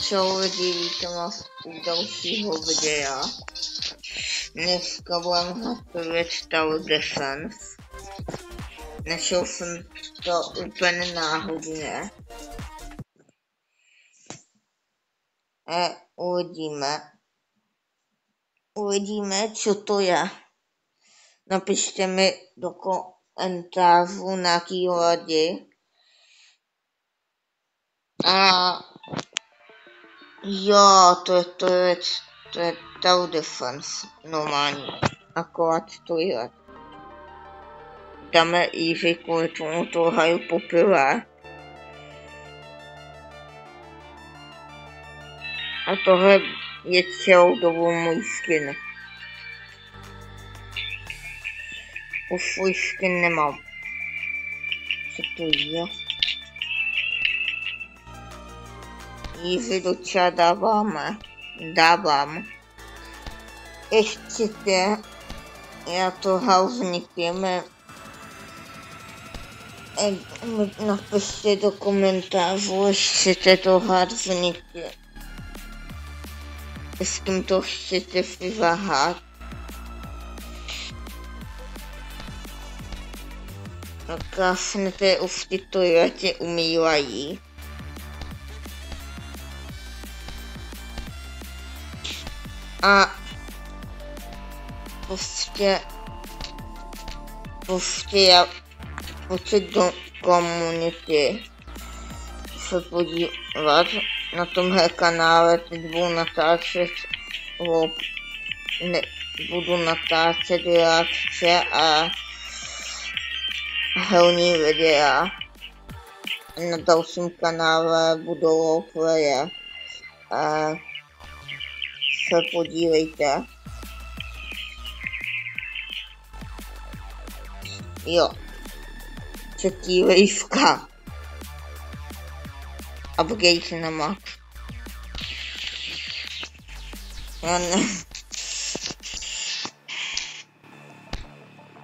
Čau lidi, vítám vás u dalšího videa. Dneska budeme hrát Tower Defense. Našel jsem to úplně náhodně. A uvidíme, co to je. Napište mi do komentářů na jaký lidi. A jo, to je Tower Defense, normální, akorát to je. Dáme easy, kvůli tomu to hraju poprvé. A tohle je celou dobu můj skin. Už svůj skin nemám. Co to je? Easy do ča dávám. Ještě já to vznikím. Napište do komentářů, jestli to vznikne. S kým to chcete si zahrát. Krásně to už ty toiletě umývají. A prostě já pojďte do komunity se podívat na tomhle kanále, teď budu natáčet reakce a herní videa. Na dalším kanále budou roleplaye. Se podívejte. Jo. Třetí výzka. Upgrade na max.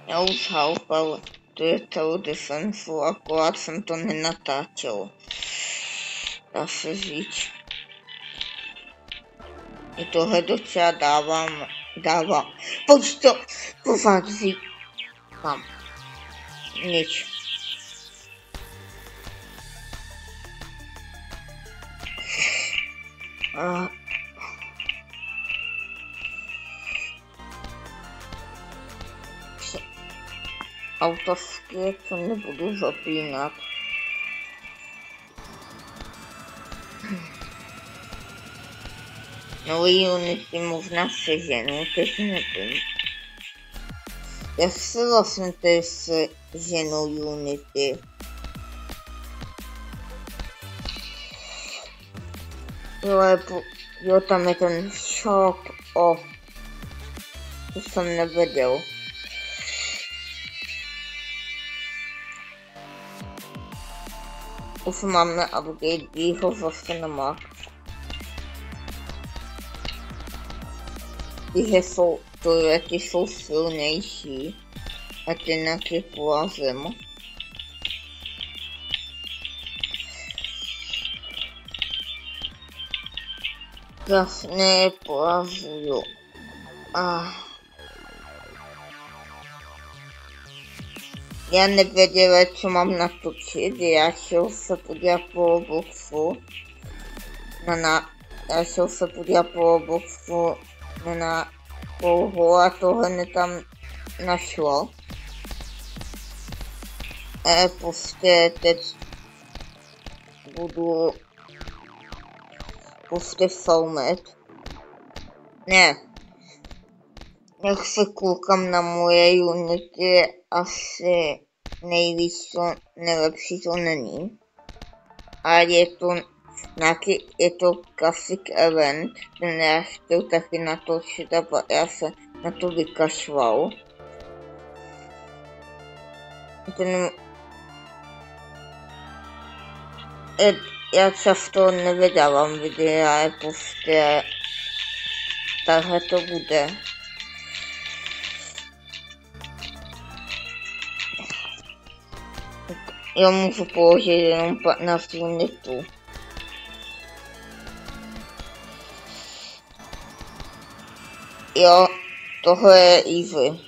Já už ale to je Tower Defense, akorát jsem to nenatáčel. Dá se říct. I tohle docela dávám. Pojď to pořád říkám. Nic. Autovské to nebudu zapínat. Nový unity možná seženu, teď nevím. Jak se vlastně tady seženou unity? Jo, tam je ten shop, to jsem nevěděl. Už máme upgrade, jeho zase na max. Ty jsou silnější a ty na ty porazím. Krásně porazuju. Já nevěděla, co mám natočit, já šel se podívat po Robloxu. Já šel se podívat po Robloxu na pouhu a tohle mě tam našlo. Prostě teď budu filmit. Ne. Jak se koukám na moje unity, asi nejlepší to není. A je to classic event, ten já chtěl taky natočit a já se na to vykašval. Já často nevydávám videa, ale prostě takhle to bude. Já můžu položit jenom 15 unitů. Jo, tohle je Easy.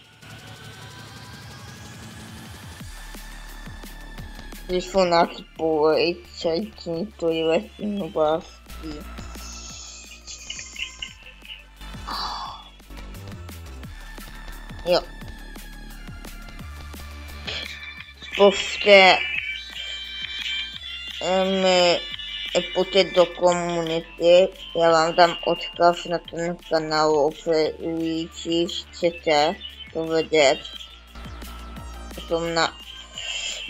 Když jsou nějaký polejčajky, to je letní oblastí. Jo. Prostě pojďte do komunity, já vám dám odkaz na ten kanál, když chcete to vidět.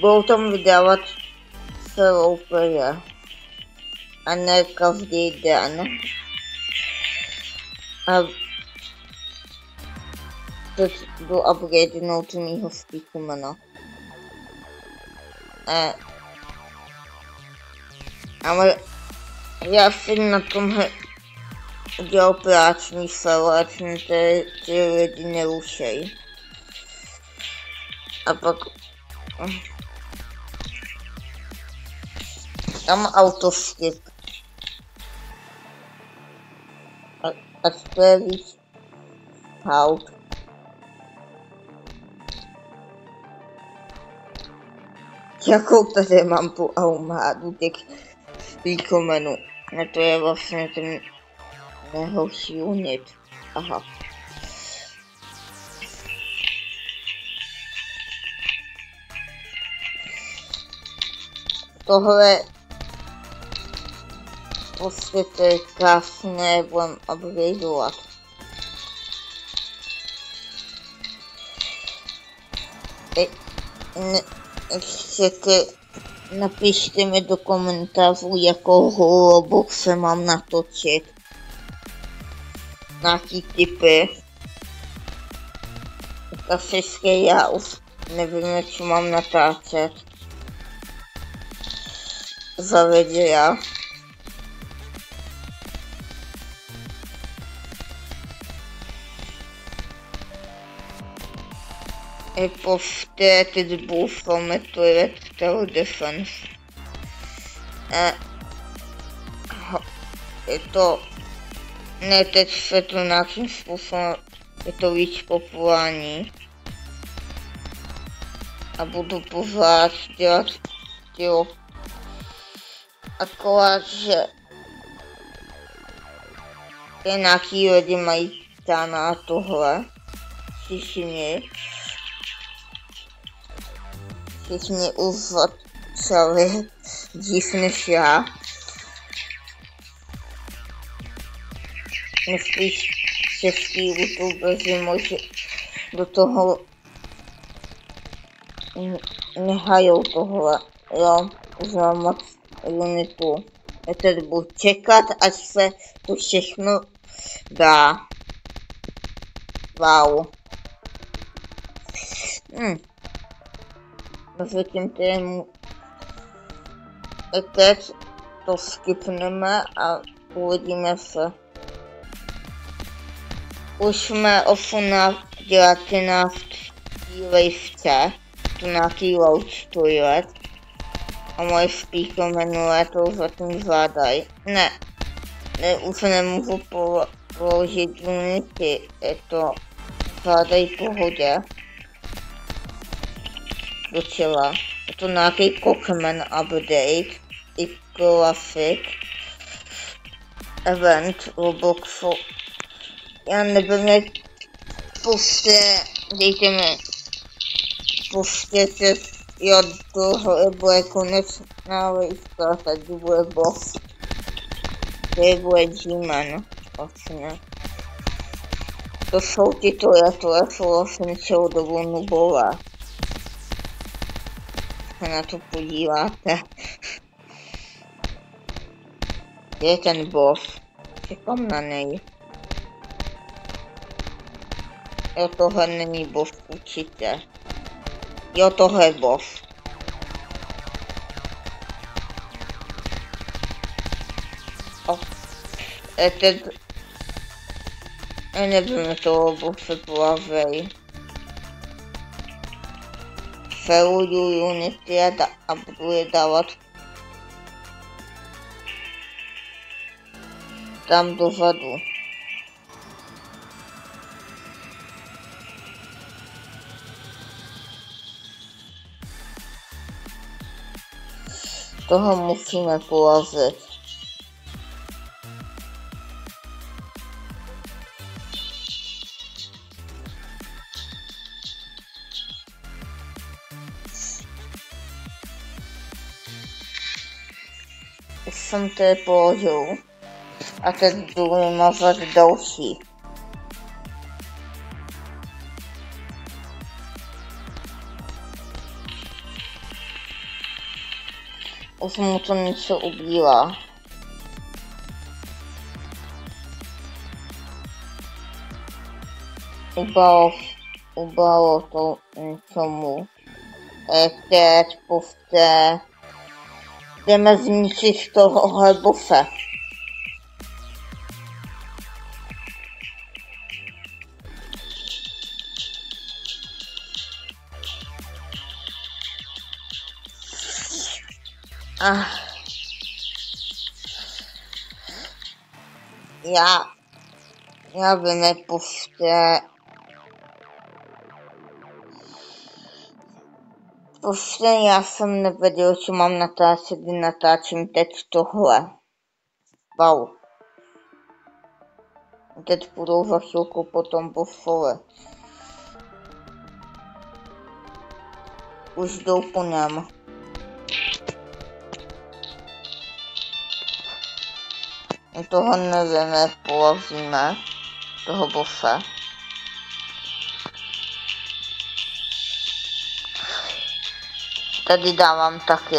Budou tam vydávat celou plně a ne každý den. A teď jdu upgradenout mýho speakermana. Ale já jsem na tomhle udělal práční felo, ať ty lidi nerušej. A pak tam autoskip. A to je víc haut. Jakou tady mám tu armádu těch speakermanů. No to je vlastně ten nejhorší unit. Aha. Tohle prostě to je krásné, budem upgradeovat. Chcete, napište mi do komentářů, jakou Roblox se mám natočit. Nějaký tipy. Klasické, já už nevím, co mám natáčet. Za videa. Prostě teď budu formatovat Tower Defense. Je to, ne teď se to nějakým způsobem, je to víc populární. A budu pořád dělat tělo. Akorát, že nějaký lidi mají na tohle. Všichni už začali dřív než já. Spíš český youtubeři možná do toho nehajou tohle, jo, už mám moc unitu. Já tedy budu čekat, až se to všechno dá. Wow. Zatím tému teď to skipneme a uvidíme se. Už jsme 18 livce, to nějaký load toilet. A moje speakermanové to zatím zvládají. Ne, už nemůžu položit unity, je to zvládají v pohodě. Docela. Je to nějaký Cockman update, i Classic event Robloxu. Já nevím, jak prostě, dejte mi, pustěte, jo, tohle bude konec návejska, tady bude boss. Tady bude G-Man, vlastně. To jsou tyto, já jsem celou dobu nubové. Se na to podíváte. Kde je ten boss? Čekám na něj. Jo, tohle není boss určitě. Jo, tohle je boss. Teď... Já nevím, toho bosse plavej. Feluju unity a budu je dávat tam dozadu. Toho musíme porazit. Už jsem to položil. A teď jdu vymazat další. Už mu to něco ubývá. Ubalo to něčemu. Teď povte. Jdeme zničit tohohle bose. Já vím, povte. Já jsem nevěděl, že mám natáčet, kdy natáčím teď tohle. Wow. Teď budou za chvilku potom bosové. Už jdou po něm. Toho nevíme, porazíme. Toho bose. Tady dávám taky.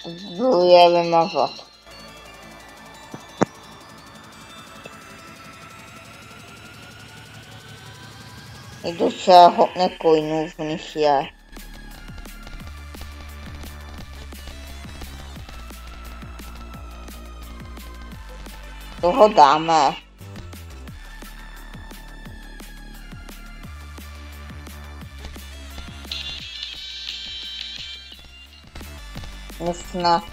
Jdu je vymazat. Jdu se hodně coinů v nich je. Toho dáme. Snad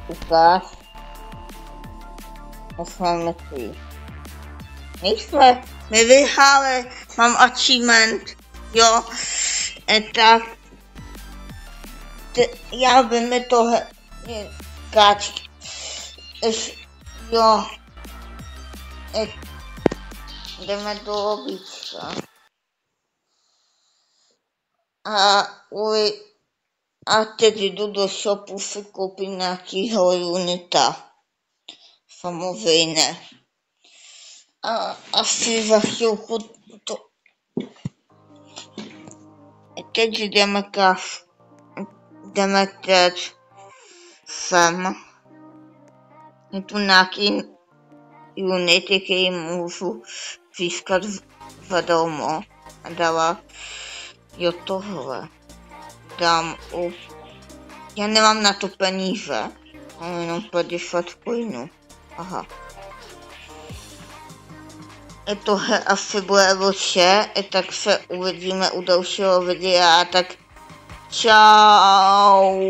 ukáž. Jsme mrtví. Nejsme, my vyhráli, mám achievement, jo, tak, já vím, tohle, káčky, jo, jdeme do lobíčka. A teď jdu do shopu si koupit nějakýho unita. Samozřejmě. A asi za chvilku to... Teď jdeme teď sem. Je tu nějaký unity, který můžu získat zadarmo. A dala jo tohle. Dám já nemám na to peníze. Mám jenom 50 coinů. Aha. Tohle asi bude vše, tak se uvidíme u dalšího videa, tak čau.